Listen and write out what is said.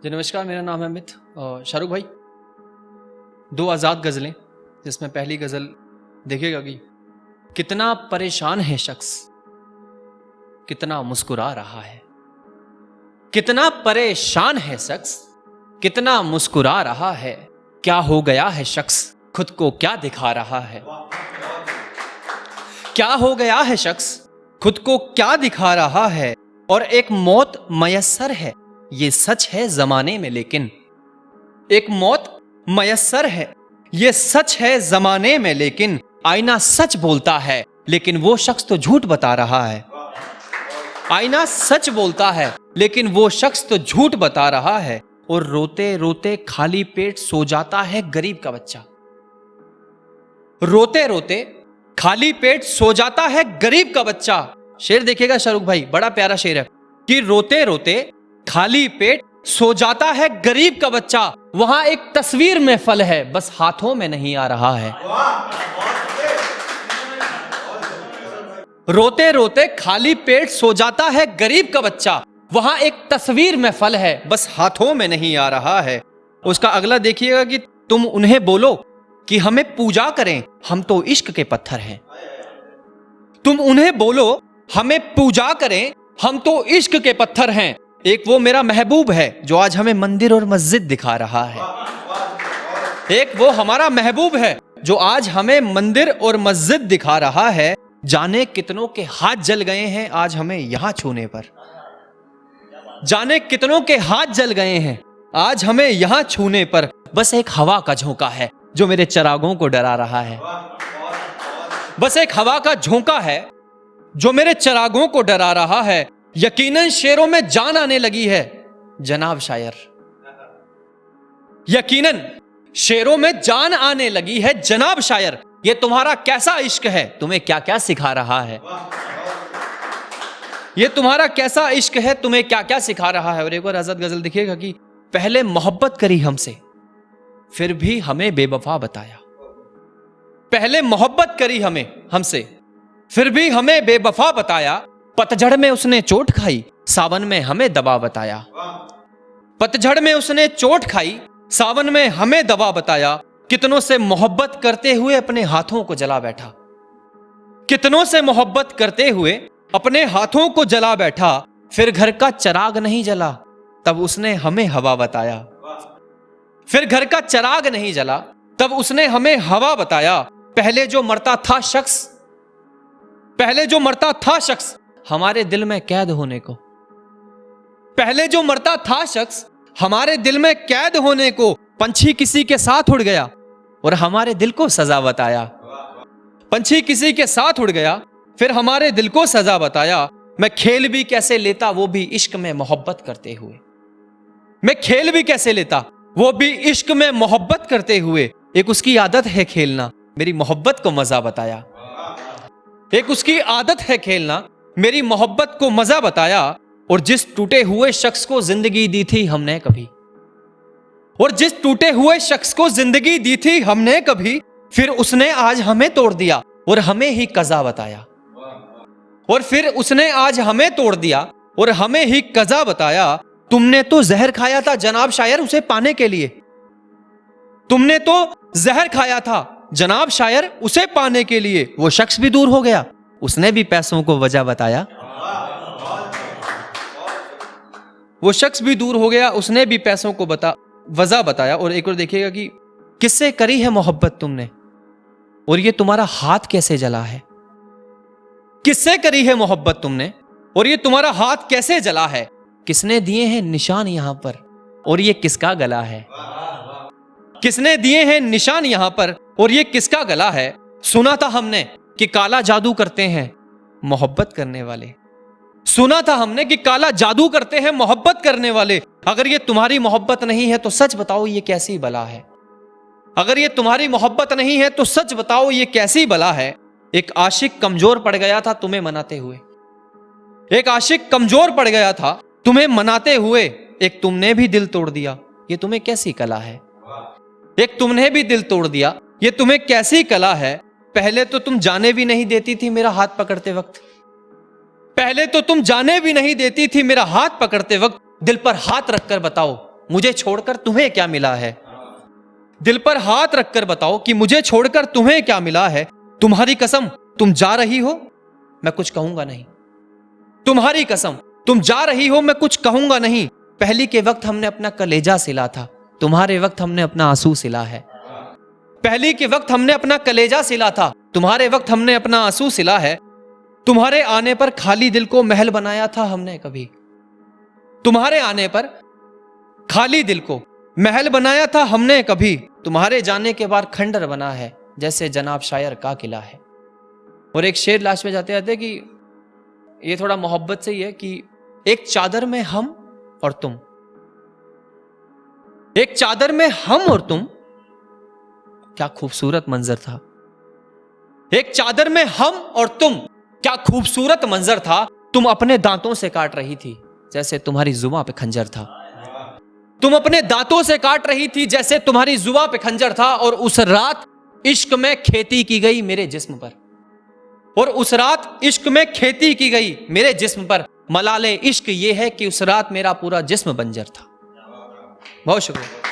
जी नमस्कार, मेरा नाम है अमित। शाहरुख भाई, दो आज़ाद गज़लें, जिसमें पहली गज़ल देखिएगा कि कितना परेशान है शख्स, कितना मुस्कुरा रहा है। कितना परेशान है शख्स, कितना मुस्कुरा रहा है। क्या हो गया है शख्स, खुद को क्या दिखा रहा है। क्या हो गया है शख्स, खुद को क्या दिखा रहा है। और एक मौत मयस्सर है, ये सच है जमाने में, लेकिन एक मौत मयस्सर है, ये सच है जमाने में, लेकिन आईना सच बोलता है, लेकिन वो शख्स तो झूठ बता रहा है। आईना सच बोलता है, लेकिन वो शख्स तो झूठ बता रहा है। और रोते रोते खाली पेट सो जाता है गरीब का बच्चा। रोते रोते खाली पेट सो जाता है गरीब का बच्चा। शेर देखिएगा शाहरुख भाई, बड़ा प्यारा शेर है कि रोते रोते खाली पेट सो जाता है गरीब का बच्चा। वहां एक तस्वीर में फल है, बस हाथों में नहीं आ रहा है। रोते रोते खाली पेट सो जाता है गरीब का बच्चा। वहां एक तस्वीर में फल है, बस हाथों में नहीं आ रहा है। उसका अगला देखिएगा कि तुम उन्हें बोलो कि हमें पूजा करें, हम तो इश्क के पत्थर हैं। तुम उन्हें बोलो हमें पूजा करें, हम तो इश्क के पत्थर हैं। एक वो मेरा महबूब है जो आज हमें मंदिर और मस्जिद दिखा रहा है। एक वो हमारा महबूब है जो आज हमें मंदिर और मस्जिद दिखा रहा है। जाने कितनों के हाथ जल गए हैं आज हमें यहां छूने पर। जाने कितनों के हाथ जल गए हैं आज हमें यहां छूने पर। बस एक हवा का झोंका है जो मेरे चिरागों को डरा रहा है। बस एक हवा का झोंका है जो मेरे चिरागों को डरा रहा है। यकीनन शेरों में जान आने लगी है जनाब शायर। यकीनन शेरों में जान आने लगी है जनाब शायर। ये तुम्हारा कैसा इश्क है, तुम्हें क्या क्या सिखा रहा है। ये तुम्हारा कैसा इश्क है, तुम्हें क्या क्या सिखा रहा है। और एक और आजाद गजल देखिएगा कि पहले मोहब्बत करी हमसे, फिर भी हमें बेवफा बताया। पहले मोहब्बत करी हमसे, फिर भी हमें बेवफा बताया। पतझड़ में उसने चोट खाई, सावन में हमें दवा बताया। पतझड़ में उसने चोट खाई, सावन में हमें दवा बताया। कितनों से मोहब्बत करते हुए अपने हाथों को जला बैठा। कितनों से मोहब्बत करते हुए अपने हाथों को जला बैठा। फिर घर का चिराग नहीं जला, तब उसने हमें हवा बताया। फिर घर का चिराग नहीं जला, तब उसने हमें हवा बताया। पहले जो मरता था शख्स, पहले जो मरता था शख्स हमारे दिल में कैद होने को। पहले जो मरता था शख्स हमारे दिल में कैद होने को। पंछी किसी के साथ उड़ गया और हमारे दिल को सजा बताया। पंछी किसी के साथ उड़ गया, फिर हमारे दिल को सजा बताया। मैं खेल भी कैसे लेता वो भी इश्क में मोहब्बत करते हुए। मैं खेल भी कैसे लेता वो भी इश्क में मोहब्बत करते हुए। एक उसकी आदत है खेलना, मेरी मोहब्बत को मजा बताया। एक उसकी आदत है खेलना, मेरी मोहब्बत को मजा बताया। और जिस टूटे हुए शख्स को जिंदगी दी थी हमने कभी, और जिस टूटे हुए शख्स को जिंदगी दी थी हमने कभी, फिर उसने आज हमें तोड़ दिया और हमें ही कज़ा बताया। और फिर उसने आज हमें तोड़ दिया और हमें ही कज़ा बताया। तुमने तो जहर खाया था जनाब शायर उसे पाने के लिए। तुमने तो जहर खाया था जनाब शायर उसे पाने के लिए। वो शख्स भी दूर हो गया, उसने भी पैसों को वजह बताया। वो शख्स भी दूर हो गया, उसने भी पैसों को वजह बताया। और एक और देखिएगा कि किससे करी है मोहब्बत तुमने और ये तुम्हारा हाथ कैसे जला है। किससे करी है मोहब्बत तुमने और ये तुम्हारा हाथ कैसे जला है। किसने दिए हैं निशान यहां पर और ये किसका गला है। किसने दिए हैं निशान यहां पर और ये किसका गला है। सुना था हमने कि काला जादू करते हैं मोहब्बत करने वाले। सुना था हमने कि काला जादू करते हैं मोहब्बत करने वाले। अगर ये तुम्हारी मोहब्बत नहीं है तो सच बताओ ये कैसी बला है। अगर ये तुम्हारी मोहब्बत नहीं है तो सच बताओ ये कैसी बला है। एक आशिक कमजोर पड़ गया था तुम्हें मनाते हुए। एक आशिक कमजोर पड़ गया था तुम्हें मनाते हुए। एक तुमने भी दिल तोड़ दिया, ये तुम्हें कैसी कला है। एक तुमने भी दिल तोड़ दिया, ये तुम्हें कैसी कला है। पहले तो तुम जाने भी नहीं देती थी मेरा हाथ पकड़ते वक्त। पहले तो तुम जाने भी नहीं देती थी मेरा हाथ पकड़ते वक्त। दिल पर हाथ रखकर बताओ मुझे छोड़कर तुम्हें क्या मिला है। दिल पर हाथ रखकर बताओ कि मुझे छोड़कर तुम्हें क्या मिला है। तुम्हारी कसम तुम जा रही हो, मैं कुछ कहूंगा नहीं। तुम्हारी कसम तुम जा रही हो, मैं कुछ कहूंगा नहीं। पहली के वक्त हमने अपना कलेजा सिला था, तुम्हारे वक्त हमने अपना आंसू सिला है। पहली के वक्त हमने अपना कलेजा सिला था, तुम्हारे वक्त हमने अपना आंसू सिला है। तुम्हारे आने पर खाली दिल को महल बनाया था हमने कभी। तुम्हारे आने पर खाली दिल को महल बनाया था हमने कभी। तुम्हारे जाने के बाद खंडर बना है, जैसे जनाब शायर का किला है। और एक शेर लास्ट में जाते जाते कि ये थोड़ा मोहब्बत से ही है कि एक चादर में हम और तुम, एक चादर में हम और तुम, क्या खूबसूरत मंजर था। एक चादर में हम और तुम, क्या खूबसूरत मंजर था। तुम अपने दांतों से काट रही थी, जैसे तुम्हारी जुबां पे खंजर था। तुम अपने दांतों से काट रही थी, जैसे तुम्हारी जुबां पे खंजर था। और उस रात इश्क में खेती की गई मेरे जिस्म पर, और उस रात इश्क में खेती की गई मेरे जिस्म पर। मलाले इश्क ये है कि उस रात मेरा पूरा जिस्म बंजर था। बहुत शुक्रिया।